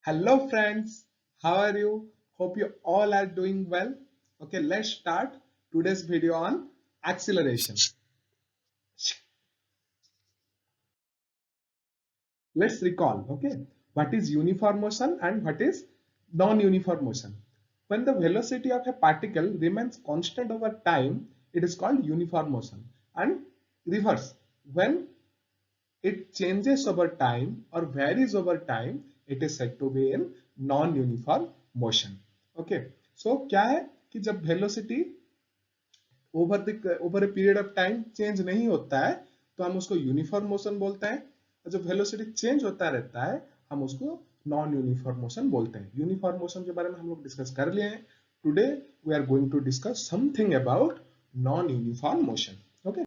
Hello friends, how are you? Hope you all are doing well. Okay, let's start today's video on acceleration. Let's recall, okay, what is uniform motion and what is non-uniform motion. When the velocity of a particle remains constant over time, it is called uniform motion. And reverse, when it changes over time or varies over time, it is said to be in non-uniform motion. Okay, so क्या है कि जब velocity over a period of time change नहीं होता है तो हम उसको यूनिफॉर्म मोशन बोलते हैं, और जब वेलोसिटी चेंज होता रहता है हम उसको नॉन यूनिफॉर्म मोशन बोलते हैं. यूनिफॉर्म मोशन के बारे में हम लोग डिस्कस कर लिए हैं. Today we are going to discuss something about non uniform motion. Okay,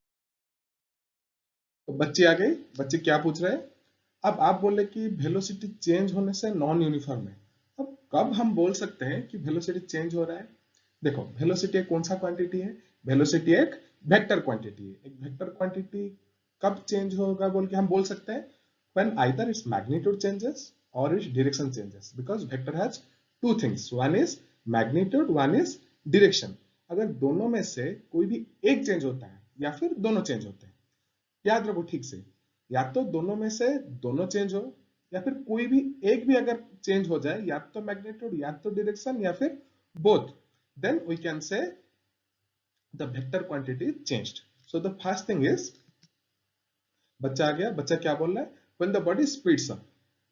तो बच्चे आ गए. बच्चे क्या पूछ रहे हैं? अब आप बोले कि वेलोसिटी चेंज होने से नॉन यूनिफॉर्म है. अब कब हम बोल सकते हैं कि वेलोसिटी चेंज हो रहा है? देखो, वेलोसिटी कौन सा क्वांटिटी है? वेलोसिटी एक वेक्टर क्वांटिटी है. एक वेक्टर क्वांटिटी कब चेंज होगा बोल के हम बोल सकते हैं? when either its magnitude changes or its direction changes, because vector has two things, one is magnitude, one is direction. अगर दोनों में से कोई भी एक चेंज होता है या फिर दोनों चेंज होते हैं, याद रखो ठीक से, या तो दोनों में से दोनों चेंज हो या फिर कोई भी एक भी अगर चेंज हो जाए, या तो मैग्नीट्यूड या तो डायरेक्शन या फिर both, then we can say the vector quantity changed. So the first thing is, बच्चा आ गया. बच्चा क्या बोल रहा है? when the body speeds up,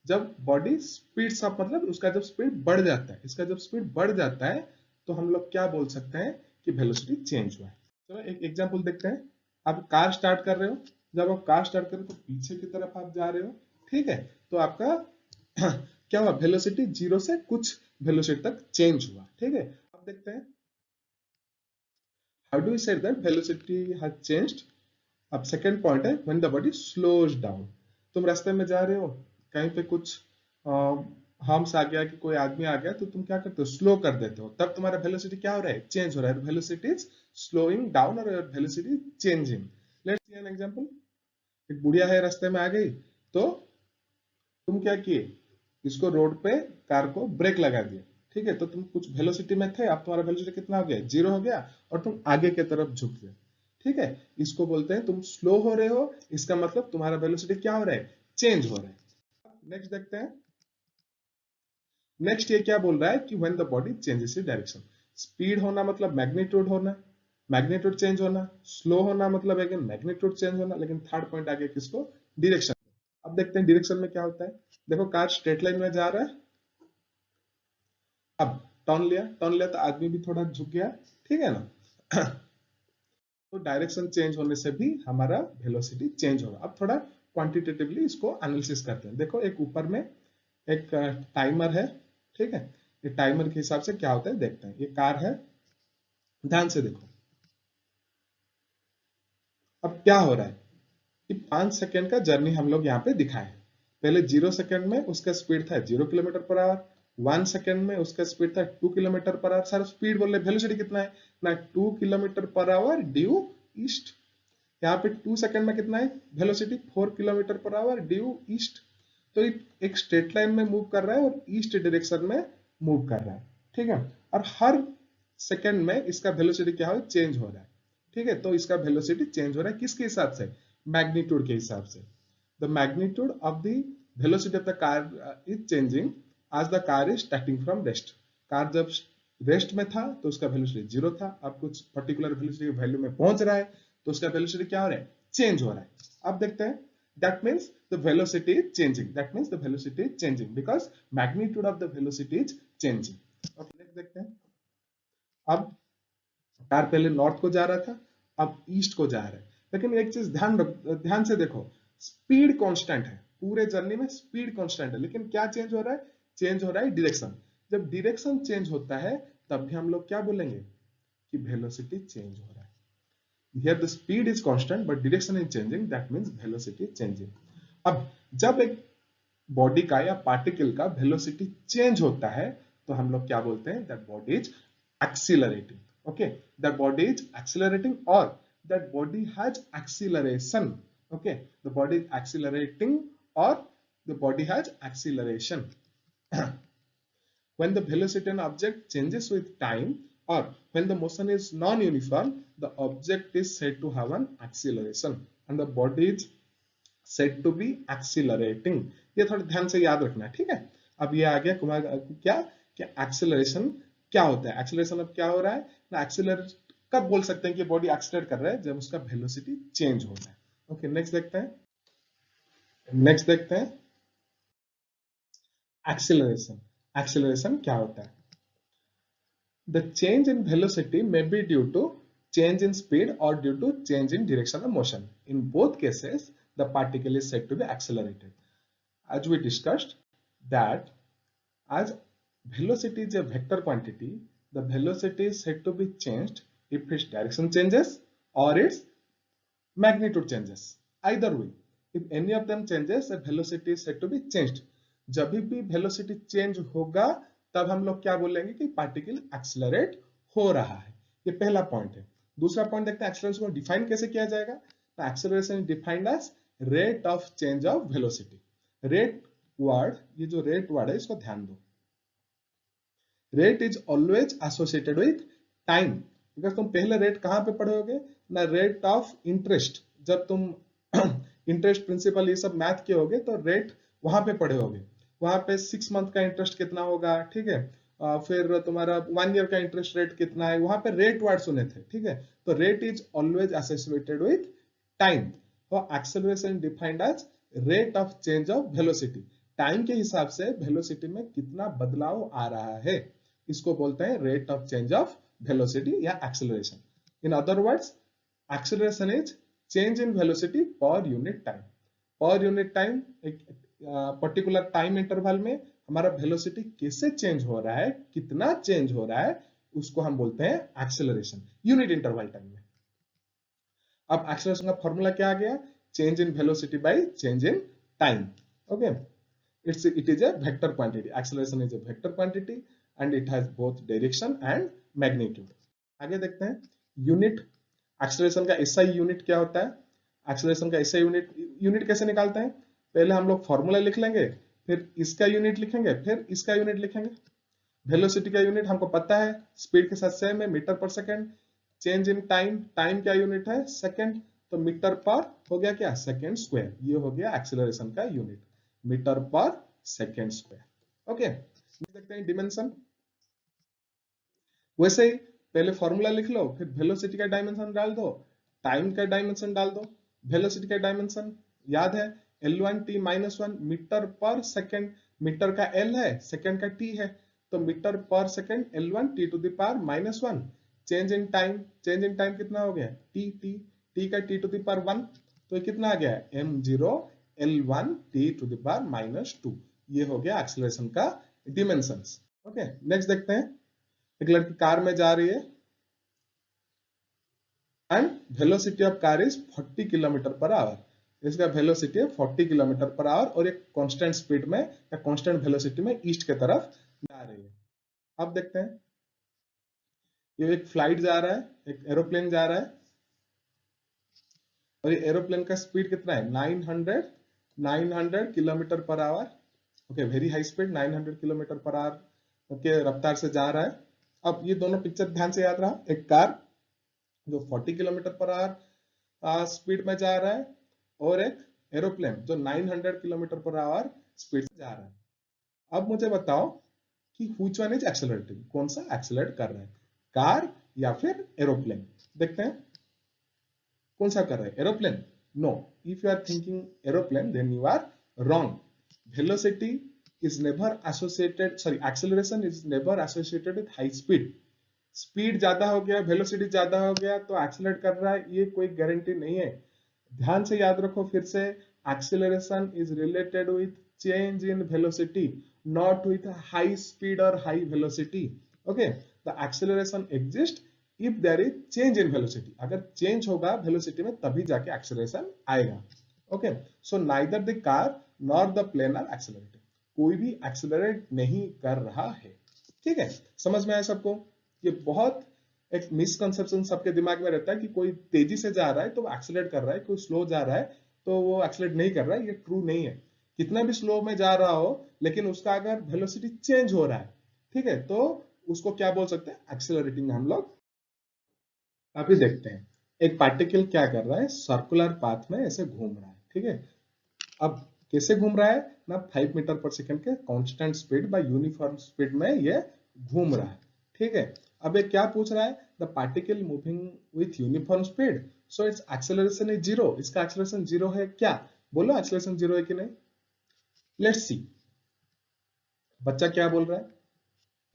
जब बॉडी स्पीड्स अप मतलब उसका जब स्पीड बढ़ जाता है, इसका जब स्पीड बढ़ जाता है तो हम लोग क्या बोल सकते हैं कि वेलोसिटी चेंज हुआ है. चलो एक एग्जांपल देखते हैं. आप कार स्टार्ट कर रहे हो, जब आप कार स्टार्ट कर रहे हो तो पीछे की तरफ आप जा रहे हो, ठीक है, तो आपका क्या हुआ? वेलोसिटी जीरो से कुछ वेलोसिटी तक चेंज हुआ, ठीक है. अब देखते हैं how do we say that velocity has changed. अब सेकंड पॉइंट है when the body slows down. तुम रास्ते में जा रहे हो, कहीं पे कुछ हम्स आ गया कि कोई आदमी आ गया, तो तुम क्या करते हो? स्लो कर देते हो. तब तुम्हारा वेलोसिटी क्या हो रहा है? चेंज हो रहा है. वेलोसिटी इज स्लोइंग डाउन और velocity changing. Let's see an example. एक बुढ़िया है, रास्ते में आ गई, तो तुम क्या किए? इसको रोड पे कार को ब्रेक लगा दिए, ठीक है. तो तुम कुछ वेलोसिटी में थे, अब तुम्हारा वेलोसिटी कितना हो गया? जीरो हो गया, और तुम आगे की तरफ झुक गए, ठीक है. इसको बोलते हैं तुम स्लो हो रहे हो. इसका मतलब तुम्हारा वेलोसिटी क्या हो रहा है? चेंज हो रहा है. नेक्स्ट देखते हैं. नेक्स्ट ये क्या बोल रहा है कि when the body changes its direction. Speed होना मतलब मैग्नीट्यूड होना, मैग्नीट्यूड चेंज होना. स्लो होना मतलब अगेन मैग्नीट्यूड चेंज होना. लेकिन थर्ड पॉइंट आगे किसको? डायरेक्शन. अब देखते हैं डायरेक्शन में क्या होता है. देखो, कार स्ट्रेट लाइन में जा रहा है, अब टर्न लिया तो आदमी भी थोड़ा झुक गया, ठीक है ना. तो डायरेक्शन चेंज होने से भी हमारा वेलोसिटी चेंज होगा. अब थोड़ा क्वांटिटेटिवली इसको एनालिसिस करते हैं. देखो, एक ऊपर में एक टाइमर है, ठीक है. ये टाइमर के हिसाब से क्या होता है देखते हैं. ये कार है, ध्यान से देखो. अब क्या हो रहा है कि 5 सेकेंड का जर्नी हम लोग यहाँ पे दिखाए. पहले 0 सेकेंड में उसका स्पीड था 0 किलोमीटर पर आवर. 1 सेकेंड में उसका स्पीड था 2 किलोमीटर पर आवर. सारा स्पीड बोल रहे, वेलोसिटी कितना है ना? 2 kilometre per hour due east. यहाँ पे 2 सेकेंड में कितना है velocity? 4 kilometre per hour due east. तो एक स्ट्रेट लाइन में मूव कर रहा है और ईस्ट डायरेक्शन में मूव कर रहा है, ठीक है. और हर सेकेंड में इसका वेलोसिटी क्या हो? चेंज हो रहा है, ठीक है. तो इसका वेलोसिटी चेंज हो रहा है किसके हिसाब से? मैग्नीट्यूड के हिसाब से. The magnitude of the velocity of the car is changing as the car is starting from rest. Car जब रेस्ट में था तो उसका वेलोसिटी जीरो था. अब कुछ पर्टिकुलर वेलोसिटी वैल्यू में पहुंच रहा है तो उसका वेलोसिटी क्या हो रहा है? चेंज हो रहा है. अब देखते हैं. that means the velocity is changing. That means the velocity is changing because magnitude of the velocity is changing. Okay, next देखते हैं. अब कार पहले नॉर्थ को जा रहा था, अब ईस्ट को जा रहा है. लेकिन एक चीज ध्यान से देखो, स्पीड कांस्टेंट है. पूरे जर्नी में स्पीड कांस्टेंट है, लेकिन क्या चेंज हो रहा है? चेंज हो रहा है डायरेक्शन. जब डायरेक्शन चेंज होता है तब भी हम लोग क्या बोलेंगे कि वेलोसिटी चेंज हो रहा है. Here the speed is constant but direction is changing, that means velocity is changing. अब जब एक बॉडी का या पार्टिकल का वेलोसिटी चेंज होता है तो हम लोग क्या बोलते हैं? That body is accelerating. Okay, that body is accelerating और that body has acceleration. Okay, the body is accelerating और the body has acceleration. When the velocity of an object changes with time or when the motion is non-uniform, the object is said to have an acceleration and the body is said to be accelerating. ये थोड़ा ध्यान से याद रखना, ठीक है। अब ये आ गया कुमार क्या कि एक्सेलरेशन क्या होता है। एक्सेलरेशन अब क्या हो रहा है ना, एक्सेलरेट कब बोल सकते हैं कि बॉडी एक्सेलरेट कर रहा है, जब उसका वेलोसिटी चेंज हो रहा है। ओके, नेक्स्ट देखते हैं। नेक्स्ट देखते हैं एक्सेलरेशन। एक्सेलरेशन क्या होता है? The change in velocity may be due to change in speed or due to change in direction of motion. In both cases, the particle is said to be accelerated. As we discussed that as velocity is a vector quantity, the velocity is said to be changed if its direction changes or its magnitude changes. Either way, if any of them changes, the velocity is said to be changed. जब भी velocity change होगा तब हम लोग क्या बोलेंगे कि particle accelerate हो रहा है। ये पहला पॉइंट है। दूसरा पॉइंट देखते हैं एक्सेलरेशन को डिफाइन कैसे किया जाएगा। तो acceleration is defined as rate of change of velocity. Rate word, ये जो रेट वर्ड है इसको ध्यान दो। Rate is always associated with time. Because तुम पहले रेट कहां पे पढ़ोगे ना, रेट ऑफ इंटरेस्ट। जब तुम इंटरेस्ट प्रिंसिपल ये सब मैथ के होगे तो रेट वहां पे पढ़े होगे। वहां पे 6 मंथ का इंटरेस्ट कितना होगा, ठीक है। फिर तुम्हारा 1 ईयर का इंटरेस्ट रेट कितना है, वहां पे रेट वर्ड सुने थे, ठीक है। तो rate is always associated with time. तो acceleration defined as rate of change of velocity. Time के हिसाब से वेलोसिटी में कितना बदलाव आ रहा है, इसको बोलते हैं rate of change of velocity या acceleration. In other words, acceleration is change in velocity per unit time. Per unit time, एक पर्टिकुलर टाइम इंटरवल में हमारा वेलोसिटी कैसे चेंज हो रहा है, कितना चेंज हो रहा है, उसको हम बोलते हैं एक्सेलरेशन यूनिट इंटरवल टाइम में। अब एक्सेलरेशन का फॉर्मूला क्या आ गया, change in velocity by change in time. Okay, it is a vector quantity. Acceleration is a vector quantity and it has both direction and magnitude. आगे देखते हैं unit. Acceleration का SI unit क्या होता है। एक्सेलरेशन का एसआई यूनिट कैसे निकालते हैं, पहले हम लोग फॉर्मूला लिख लेंगे, फिर इसका यूनिट लिखेंगे, फिर इसका यूनिट लिखेंगे। वेलोसिटी का यूनिट हमको पता है, स्पीड के साथ सेम है, मीटर पर second. Change in time, time का यूनिट है सेकंड, तो मीटर पर हो गया क्या, सेकंड स्क्वायर। ये हो गया एक्सेलरेशन का यूनिट, मीटर पर सेकंड स्क्वायर। ओके, देखते हैं डिमेंशन। वैसे ही पहले फॉर्मूला लिख लो, फिर वेलोसिटी का डायमेंशन डाल दो, टाइम का डायमेंशन डाल दो। वेलोसिटी का डायमेंशन याद है, L1t-1 मीटर पर सेकंड। मीटर का L है, सेकंड का T है, तो मीटर पर second L1t⁻⁻1। Change in time, change in time कितना हो गया, T का T⁻1, तो ये कितना आ गया m0 L1t⁻²। ये हो गया एक्सेलरेशन का डिमेंशंस। ओके, नेक्स्ट देखते हैं। एक लड़की कार में जा रही है and velocity of car is 40 kilometre per hour. इसका वेलोसिटी है 40 किलोमीटर पर आवर और एक कांस्टेंट स्पीड में या कांस्टेंट वेलोसिटी में ईस्ट के तरफ जा रही है। अब देखते हैं, ये एक फ्लाइट जा रहा है, एक एरोप्लेन जा रहा है और ये एरोप्लेन का स्पीड कितना है 900 kilometre per hour. Okay, very high speed, 900 kilometre per hour के रफ्तार से जा रहा है। अब ये दोनों पिक्चर ध्यान से याद रहा, एक कार जो 40 किलोमीटर पर आवर स्पीड में जा रहा है और एक एरोप्लेन जो 900 किलोमीटर पर आवर स्पीड से जा रहा है। अब मुझे बताओ कि व्हिच वन इज एक्सेलरेटिंग, कौन सा एक्सेलरेट कर रहा है, कार या फिर एरोप्लेन। देखते हैं कौन सा कर रहा है, aeroplane. No, if you are thinking aeroplane then you are wrong. Velocity is never associated, sorry, acceleration is never associated with high speed. Speed ज्यादा हो गया, वेलोसिटी ज्यादा हो गया तो एक्सेलरेट कर रहा है, ये कोई गारंटी नहीं है। ध्यान से याद रखो फिर से, acceleration is related with change in velocity, not with high speed और high velocity. Okay, the acceleration exist if there is change in velocity. अगर चेंज होगा वेलोसिटी में तभी जाके एक्सेलरेशन आएगा। Okay, so neither the car nor the plane are accelerated. कोई भी accelerate नहीं कर रहा है। ठीक है, समझ में आया सबको। ये बहुत एक मिसकंसेप्शन सबके दिमाग में रहता है कि कोई तेजी से जा रहा है तो वो एक्सेलरेट कर रहा है, कोई स्लो जा रहा है तो वो एक्सेलरेट नहीं कर रहा है। ये ट्रू नहीं है। कितना भी स्लो में जा रहा हो, लेकिन उसका अगर वेलोसिटी चेंज हो रहा है, ठीक है, तो उसको क्या बोल सकते हैं, एक्सेलरेटिंग हम लोग। अभी देखते हैं एक पार्टिकल क्या कर रहा है, सर्कुलर पाथ में ऐसे घूम रहा है, ठीक है। अब कैसे घूम रहा है ना, 5 मीटर पर सेकंड के constant speed bye uniform speed में ये घूम रहा है, ठीक है। अब ये क्या पूछ रहा है, the particle moving with uniform speed, so it's acceleration is zero. इसका एक्सेलरेशन जीरो है क्या, बोलो एक्सेलरेशन जीरो है कि नहीं। लेट्स सी बच्चा क्या बोल रहा है,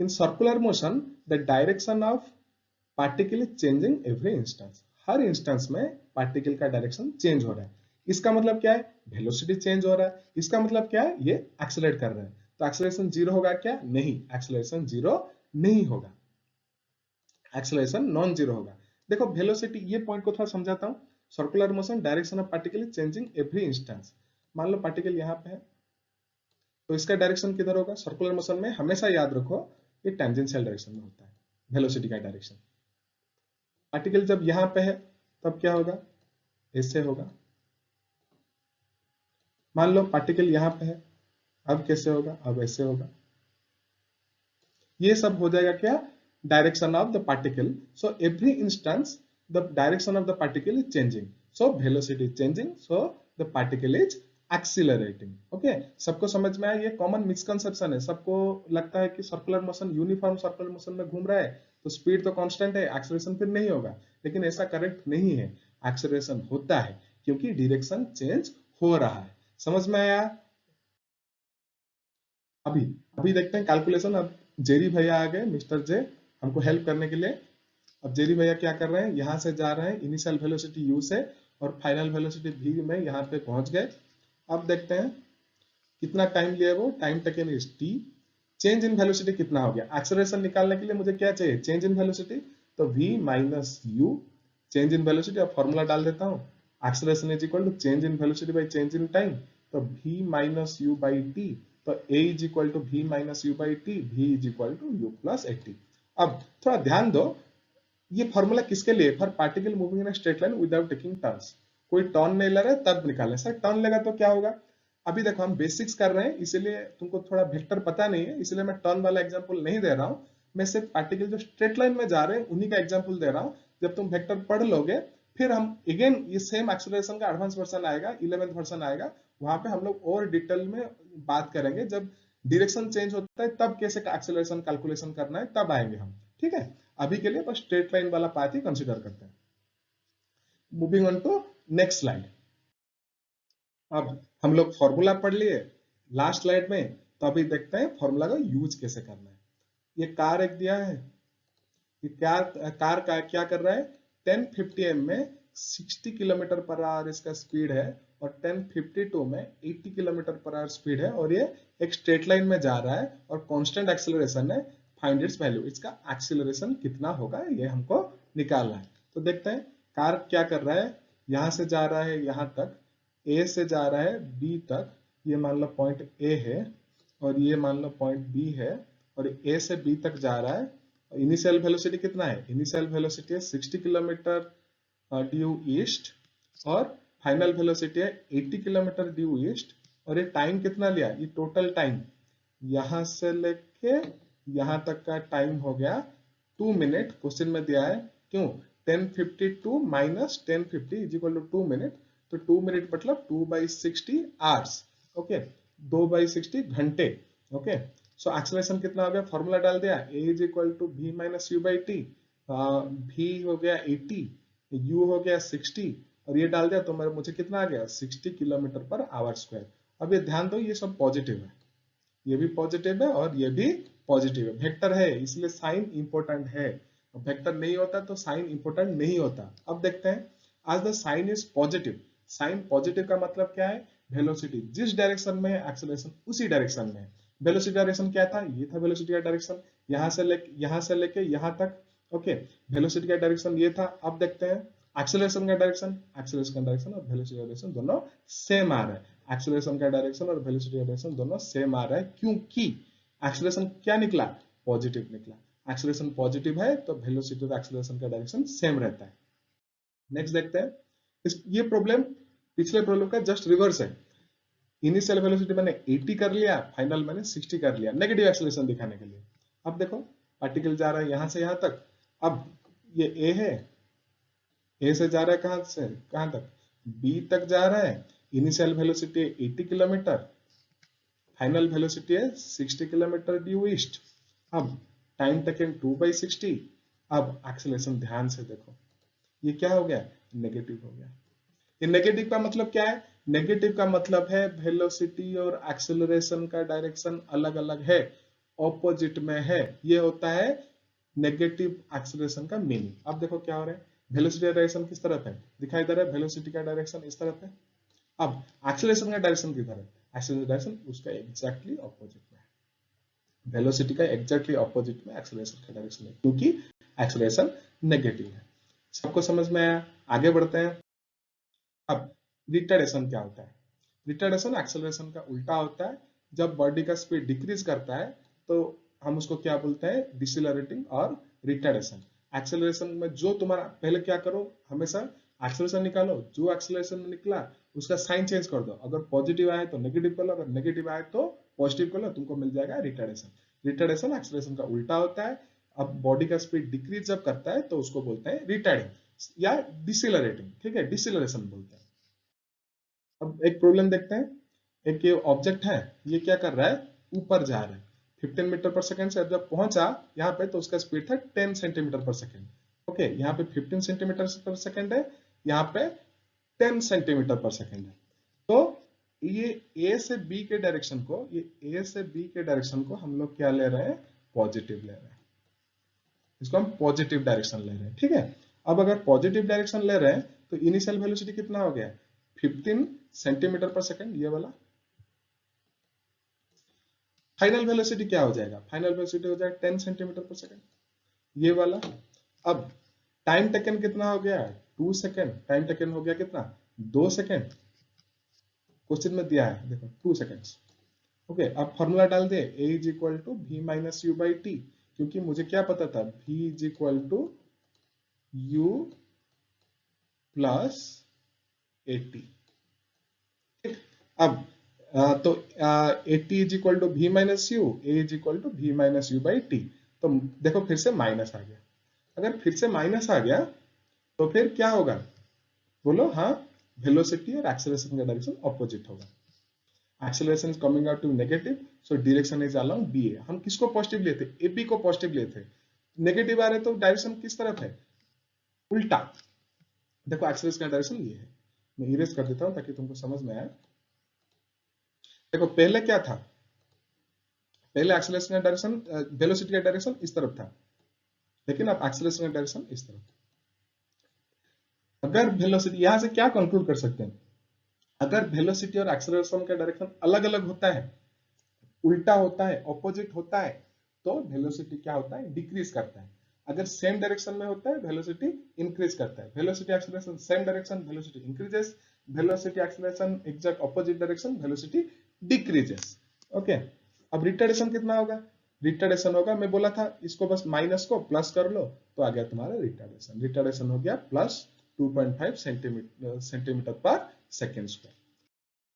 in circular motion the direction of particle is changing every instance. Her instance में पार्टिकल का डायरेक्शन चेंज हो रहा है। इसका मतलब क्या है, वेलोसिटी चेंज हो रहा है। इसका मतलब क्या है, ये एक्सेलरेट कर रहा है। तो एक्सेलरेशन जीरो होगा क्या, नहीं, एक्सेलरेशन जीरो नहीं होगा, एक्सेलरेशन नॉन जीरो होगा। देखो वेलोसिटी, ये पॉइंट को थोड़ा समझाता हूं। Circular motion direction of particle is changing every instance. मान लो पार्टिकल यहां पे है, तो इसका डायरेक्शन किधर होगा, सर्कुलर मोशन में हमेशा याद रखो ये टेंजेंशियल डायरेक्शन में होता है वेलोसिटी का डायरेक्शन। पार्टिकल जब यहां पे है तब क्या होगा, ऐसे होगा। मान लो पार्टिकल यहां पे है, अब कैसे होगा, अब ऐसे होगा। ये सब हो जाएगा क्या, direction of the particle. So every instance the direction of the particle is changing, so velocity is changing, so the particle is accelerating. Okay, सबको समझ में आया। ये कॉमन मिसकंसेप्शन है, सबको लगता है कि circular motion, uniform circular motion में घूम रहा है तो स्पीड तो कांस्टेंट है, एक्सेलरेशन फिर नहीं होगा। लेकिन ऐसा करेक्ट नहीं है, एक्सेलरेशन होता है क्योंकि डायरेक्शन चेंज हो रहा है। समझ में आया। अभी अभी देखते हैं कैलकुलेशन। अब जेरी भैया आ गए, मिस्टर जे, हमको हेल्प करने के लिए। अब जेरी भैया क्या कर रहे हैं, यहां से जा रहे हैं इनिशियल वेलोसिटी यू से और फाइनल वेलोसिटी वी में यहाँ पे पहुंच गए। अब देखते हैं कितना टाइम लिया वो, time taken is T. Change in velocity कितना हो गया, एक्सेलरेशन निकालने के लिए मुझे क्या चाहिए, चेंज इन वेलोसिटी। तो v minus u, change in velocity. अब फॉर्मूला डाल देता हूँ, acceleration is equal to change in velocity by change in time. तो v minus u by t, तो a is equal to v minus u by t, v is equal to u plus a t. अब थोड़ा ध्यान दो, ये formula किसके लिए, for particle moving in straight line without taking turns. कोई turn नहीं ले रहा है तब निकालें। सर टर्न लेगा तो क्या होगा, अभी देखो हम बेसिक्स कर रहे हैं इसीलिए तुमको थोड़ा वेक्टर पता नहीं है, इसलिए मैं टर्न वाला एग्जांपल नहीं दे रहा हूं। मैं सिर्फ पार्टिकल जो स्ट्रेट लाइन में जा रहे हैं उन्हीं का एग्जांपल दे रहा हूं। जब तुम वेक्टर पढ़ लोगे फिर हम अगेन ये सेम एक्सेलरेशन का एडवांस वर्जन आएगा, 11th वर्जन आएगा, वहां पे हम लोग और डिटेल में बात करेंगे। जब डायरेक्शन चेंज होता है तब कैसे एक्सेलरेशन कैलकुलेशन करना है तब आएंगे हम, ठीक है। अभी के लिए बस स्ट्रेट लाइन वाला पार्ट ही कंसिडर करते हैं। Moving on to next slide. अब हम लोग फॉर्मूला पढ़ लिए लास्ट स्लाइड में, तो अभी देखते हैं फॉर्मूला का यूज कैसे करना है। ये कार एक दिया है, ये कार का क्या कर रहा है, 1050 एम में 60 किलोमीटर पर आवर इसका स्पीड है और 1052 में 80 किलोमीटर पर आवर स्पीड है और ये एक स्ट्रेट लाइन में जा रहा है और कांस्टेंट एक्सेलरेशन है। फाइंड इट्स वैल्यू, इसका एक्सेलरेशन कितना होगा ये हमको निकालना है। तो देखते हैं कार क्या कर रहा है, यहां से जा रहा है यहां तक, ए से जा रहा है बी तक, ये मान लो पॉइंट ए है और ये मान लो पॉइंट बी है और ए से बी तक जा रहा है। इनिशियल वेलोसिटी कितना है, इनिशियल वेलोसिटी है 60 किलोमीटर ड्यू ईस्ट और फाइनल वेलोसिटी है 80 किलोमीटर ड्यू ईस्ट। और ये टाइम कितना लिया, ये टोटल टाइम यहां से लेके यहां तक का टाइम हो गया 2 मिनट, क्वेश्चन में दिया है। क्यों, 1052 minus 1050 is equal to 2 minute. तो 2 मिनट मतलब 2/60 आवर्स, ओके, 2/60 घंटे, ओके। सो एक्सेलरेशन कितना हो गया, फॉर्मूला डाल दिया, a is equal to v minus u by t, v हो गया 80, u हो गया 60 और ये डाल दिया तो मुझे कितना आ गया 60 किलोमीटर पर आवर स्क्वायर। अब ये ध्यान दो ये सब पॉजिटिव है, ये भी पॉजिटिव है और ये भी पॉजिटिव है, वेक्टर है इसलिए साइन इंपॉर्टेंट है। वेक्टर नहीं होता तो साइन इंपॉर्टेंट नहीं होता। अब देखते हैं, as the sign is positive. Sign positive का मतलब क्या है, वेलोसिटी जिस डायरेक्शन में है एक्सेलरेशन उसी डायरेक्शन में है। वेलोसिटी डायरेक्शन क्या था, ये था वेलोसिटी का डायरेक्शन, यहां से लेके यहां तक, ओके। वेलोसिटी का डायरेक्शन ये था। अब देखते हैं एक्सेलरेशन का डायरेक्शन, एक्सेलरेशन का डायरेक्शन और वेलोसिटी का डायरेक्शन दोनों सेम आ रहा है। एक्सेलरेशन का डायरेक्शन और वेलोसिटी का डायरेक्शन दोनों सेम आ रहा है क्योंकि एक्सेलरेशन क्या निकला, पॉजिटिव निकला। एक्सेलरेशन पॉजिटिव है तो वेलोसिटी और एक्सेलरेशन का डायरेक्शन सेम रहता है। नेक्स्ट देखते हैं, ये प्रॉब्लम पिछले प्रॉब्लम का जस्ट रिवर्स है। इनिशियल वेलोसिटी मैंने 80 कर लिया, फाइनल मैंने 60 कर लिया नेगेटिव एक्सेलरेशन दिखाने के लिए। अब देखो पार्टिकल जा रहा है यहां से यहां तक, अब ये ए है, ए से जा रहा है कहां से कहां तक, बी तक जा रहा है, initial velocity 80 kilometre, final velocity है 60 किलोमीटर ड्यू ईस्ट। अब टाइम टेकन 2/60। अब एक्सेलरेशन ध्यान से देखो, ये क्या हो गया, नेगेटिव हो गया। ये नेगेटिव का मतलब क्या है, नेगेटिव का मतलब है वेलोसिटी और एक्सेलरेशन का डायरेक्शन अलग अलग है, ऑपोजिट में है, ये होता है नेगेटिव एक्सेलरेशन का मीनिंग। अब देखो क्या हो रहा है, वेलोसिटी का डायरेक्शन किस तरफ है, दिखाई दे रहा है, वेलोसिटी का डायरेक्शन इस तरफ है। अब एक्सेलरेशन का डायरेक्शन किधर है, एक्सेलरेशन डायरेक्शन उसका एग्जैक्टली ऑपोजिट में है, वेलोसिटी का एग्जैक्टली ऑपोजिट में एक्सेलरेशन का डायरेक्शन है, क्योंकि एक्सेलरेशन नेगेटिव है। सबको समझ में आया, आगे बढ़ते हैं। अब रिटार्डेशन क्या होता है, रिटार्डेशन एक्सेलरेशन का उल्टा होता है। जब बॉडी का स्पीड डिक्रीज करता है तो हम उसको क्या बोलते हैं, डिसेलरेटिंग और रिटार्डेशन। एक्सेलरेशन में जो तुम्हारा, पहले क्या करो, हमेशा एक्सेलरेशन निकालो, जो एक्सेलरेशन में निकला उसका साइन चेंज कर दो, अगर पॉजिटिव आए तो नेगेटिव कर लो, अगर नेगेटिव आए तो पॉजिटिव कर लो, तुमको मिल जाएगा रिटार्डेशन। रिटार्डेशन एक्सेलरेशन का उल्टा होता है। अब बॉडी का स्पीड डिक्रीज जब करता है तो उसको बोलते हैं रिटार्डिंग या डिसेलरेटिंग, ठीक है, डिसेलरेशन बोलते हैं। अब एक प्रॉब्लम देखते हैं, एक ये ऑब्जेक्ट है, ये क्या कर रहा है, ऊपर जा रहा है 15 मीटर पर सेकंड से, जब पहुंचा यहाँ पे तो उसका स्पीड था 10 सेंटीमीटर पर सेकंड। ओके, यहाँ पे 15 सेंटीमीटर पर सेकंड है, यहाँ पे 10 सेंटीमीटर पर सेकंड है। तो ये ए से बी के डायरेक्शन को, ये ए से बी के डायरेक्शन को हम लोग क्या ले रहे हैं, पॉजिटिव ले रहे हैं, इसको हम पॉजिटिव डायरेक्शन ले रहे हैं, ठीक है। अब अगर पॉजिटिव डायरेक्शन ले रहे हैं तो इनिशियल वेलोसिटी कितना हो गया, 15 सेंटीमीटर पर सेकंड, ये वाला। फाइनल वेलोसिटी क्या हो जाएगा, फाइनल वेलोसिटी हो जाएगा 10 सेंटीमीटर पर सेकंड, ये वाला। अब टाइम टेकन कितना हो गया, 2 सेकंड, टाइम टेकन हो गया कितना, 2 सेकंड, क्वेश्चन में दिया है देखो 2 सेकंड्स। ओके, अब फॉर्मूला डाल दे, a is equal to v minus u by t, क्योंकि मुझे क्या पता था, v is equal to u plus a t. अब तो 80 is equal to v minus u, a is equal to v minus u by t. तो देखो फिर से माइनस आ गया, अगर फिर से माइनस आ गया तो फिर क्या होगा, बोलो, हाँ, वेलोसिटी और एक्सेलरेशन का डायरेक्शन ऑपोजिट होगा। Acceleration is coming out to negative, so direction is along B A. हम किसको पॉजिटिव लेते, ए बी को पॉजिटिव लेते, नेगेटिव आ रहे तो डायरेक्शन किस तरफ है, उल्टा। देखो एक्सेलरेशन का डायरेक्शन ये है, मैं इरेज कर देता हूं ताकि तुमको समझ में आए। देखो पहले क्या था, पहले एक्सेलरेशन का डायरेक्शन, वेलोसिटी का डायरेक्शन इस तरफ था, लेकिन अब एक्सेलरेशन का डायरेक्शन इस तरफ। अगर वेलोसिटी, यहां से क्या कंक्लूड कर सकते हैं, अगर वेलोसिटी और एक्सेलरेशन का डायरेक्शन अलग अलग होता है, उल्टा होता है, ऑपोजिट होता है, तो वेलोसिटी क्या होता है, डिक्रीज करता है। अगर सेम डायरेक्शन में होता है, वेलोसिटी इंक्रीज करता है। Velocity acceleration same direction, velocity increases, velocity acceleration exact opposite direction, velocity decreases. Okay, अब रिटार्डेशन कितना होगा, रिटार्डेशन होगा, मैं बोला था इसको बस माइनस को प्लस कर लो तो आ गया तुम्हारा रिटार्डेशन। रिटार्डेशन हो गया प्लस 2.5 सेंटीमीटर पर सेकेंड स्क्वायर।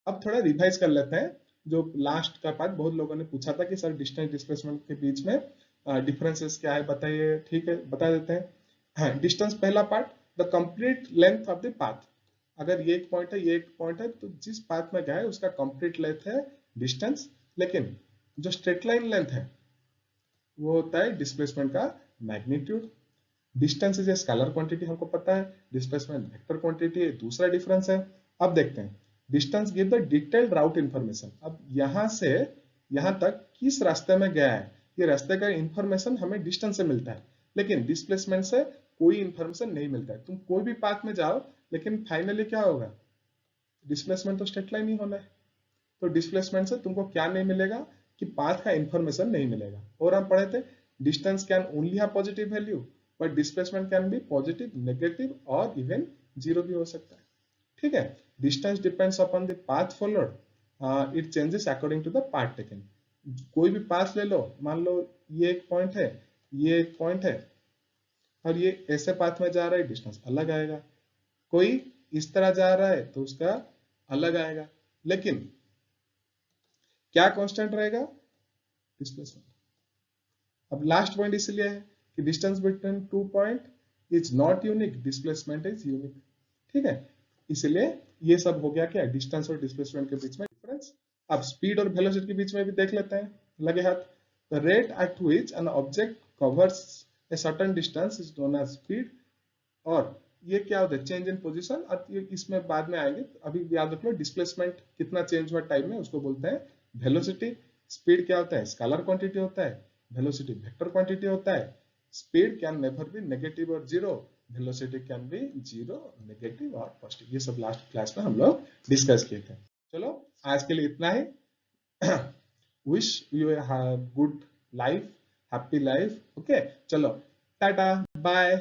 अब थोड़ा रिवाइज कर लेते हैं, जो लास्ट का पार्ट बहुत लोगों ने पूछा था कि सर डिस्टेंस डिस्प्लेसमेंट के बीच में डिफरेंसेस क्या है बताइए, ठीक है बता देते हैं। हाँ, डिस्टेंस पहला part, the complete length of the path. अगर ये एक पॉइंट है, ये एक पॉइंट है, तो जिस पाथ में गया है उसका कंप्लीट लेंथ है डिस्टेंस। लेकिन जो स्ट्रेट लाइन लेंथ है वो होता है डिस्प्लेसमेंट का magnitude. Distance is a scalar quantity, हमको पता है, डिस्प्लेसमेंट वेक्टर क्वांटिटी है, दूसरा डिफरेंस है। अब देखते हैं, distance give the detailed route information. अब यहां से यहां तक किस रास्ते में गया है, ये रास्ते का इंफॉर्मेशन हमें डिस्टेंस से मिलता है, लेकिन डिस्प्लेसमेंट से कोई इंफॉर्मेशन नहीं मिलता है। तुम कोई भी पाथ में जाओ, लेकिन फाइनली क्या होगा, डिस्प्लेसमेंट तो स्ट्रेट लाइन ही होना है, तो डिस्प्लेसमेंट से तुमको क्या नहीं मिलेगा, कि पाथ का इंफॉर्मेशन नहीं मिलेगा। और हम पढ़े थे, distance can only have positive value, but displacement can be positive, negative और इवन जीरो भी हो सकता है, ठीक है। Distance depends upon the path followed, it changes according to the path taken. कोई भी पाथ ले लो, मान लो ये एक पॉइंट है, ये एक पॉइंट है, और ये ऐसे पाथ में जा रहा है, डिस्टेंस अलग आएगा। कोई इस तरह जा रहा है तो उसका अलग आएगा। लेकिन क्या कांस्टेंट रहेगा? डिस्प्लेसमेंट। अब लास्ट पॉइंट इसलिए है कि distance between 2 point is not unique, displacement is unique. ठीक है, इसलिए ये सब हो गया क्या, डिस्टेंस और डिस्प्लेसमेंट के बीच में डिफरेंस। अब स्पीड और वेलोसिटी के बीच में भी देख लेते हैं, लगे हाथ। The rate at which an object covers a certain distance is known as speed. और ये क्या होता है, चेंज इन पोजीशन, और ये इसमें बाद में आएंगे, अभी याद रख लो डिस्प्लेसमेंट कितना चेंज हुआ टाइम में उसको बोलते हैं वेलोसिटी। स्पीड क्या होता है, स्केलर क्वांटिटी होता है, वेलोसिटी वेक्टर क्वांटिटी होता है। Speed can never be negative और zero, velocity can be zero, negative और पॉजिटिव। ये सब लास्ट क्लास में हम लोग डिस्कस किए थे। चलो आज के लिए इतना ही। Wish you a good life, happy life. Okay, चलो टाटा बाय।